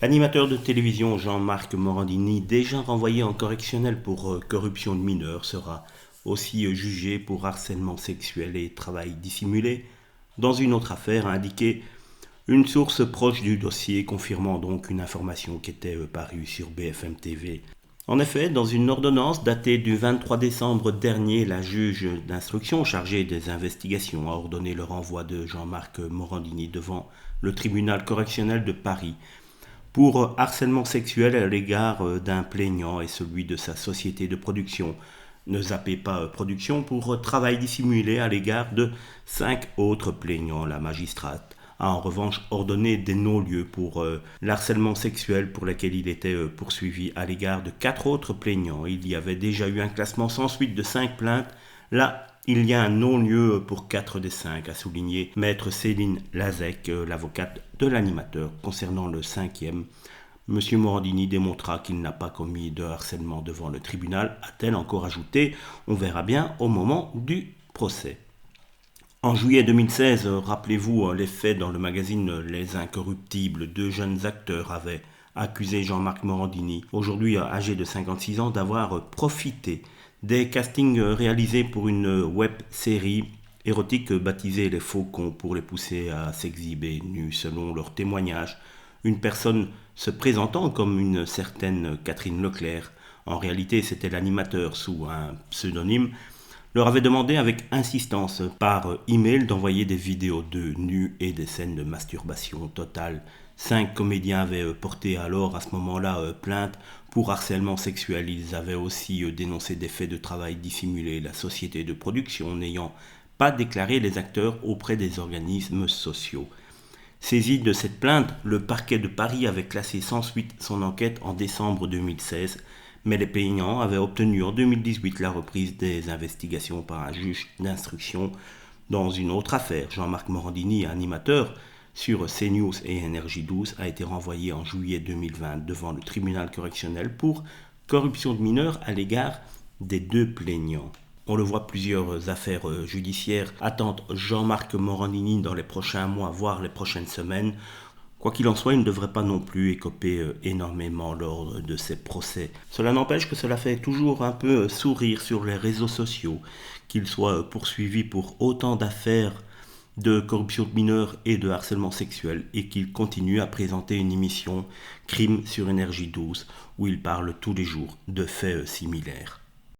L'animateur de télévision Jean-Marc Morandini, déjà renvoyé en correctionnel pour corruption de mineurs, sera aussi jugé pour harcèlement sexuel et travail dissimulé. Dans une autre affaire, a indiqué une source proche du dossier, confirmant donc une information qui était parue sur BFM TV. En effet, dans une ordonnance datée du 23 décembre dernier, la juge d'instruction chargée des investigations a ordonné le renvoi de Jean-Marc Morandini devant le tribunal correctionnel de Paris pour harcèlement sexuel à l'égard d'un plaignant et celui de sa société de production. Ne zappez pas production pour travail dissimulé à l'égard de 5 autres plaignants. La magistrate a en revanche ordonné des non-lieux pour l'harcèlement sexuel pour lequel il était poursuivi à l'égard de 4 autres plaignants. Il y avait déjà eu un classement sans suite de 5 plaintes. Là, il y a un non-lieu pour 4 des 5, a souligné maître Céline Lazec, l'avocate de l'animateur. Concernant le cinquième, M. Morandini démontra qu'il n'a pas commis de harcèlement devant le tribunal, a-t-elle encore ajouté. On verra bien au moment du procès. En juillet 2016, rappelez-vous les faits dans le magazine Les Incorruptibles, 2 jeunes acteurs avaient accusé Jean-Marc Morandini, aujourd'hui âgé de 56 ans, d'avoir profité des castings réalisés pour une web-série érotique baptisée Les Faucons pour les pousser à s'exhiber nus selon leurs témoignages. Une personne se présentant comme une certaine Catherine Leclerc, en réalité c'était l'animateur sous un pseudonyme, leur avait demandé avec insistance par email d'envoyer des vidéos de nus et des scènes de masturbation totale. 5 comédiens avaient porté alors à ce moment-là plainte pour harcèlement sexuel. Ils avaient aussi dénoncé des faits de travail dissimulé, la société de production n'ayant pas déclaré les acteurs auprès des organismes sociaux. Saisi de cette plainte, le parquet de Paris avait classé sans suite son enquête en décembre 2016, mais les plaignants avaient obtenu en 2018 la reprise des investigations par un juge d'instruction dans une autre affaire. Jean-Marc Morandini, animateur sur CNews et Énergie 12, a été renvoyé en juillet 2020 devant le tribunal correctionnel pour corruption de mineurs à l'égard des 2 plaignants. On le voit, plusieurs affaires judiciaires attendent Jean-Marc Morandini dans les prochains mois, voire les prochaines semaines. Quoi qu'il en soit, il ne devrait pas non plus écoper énormément lors de ces procès. Cela n'empêche que cela fait toujours un peu sourire sur les réseaux sociaux, qu'il soit poursuivi pour autant d'affaires de corruption de mineurs et de harcèlement sexuel et qu'il continue à présenter une émission Crime sur Énergie 12 où il parle tous les jours de faits similaires.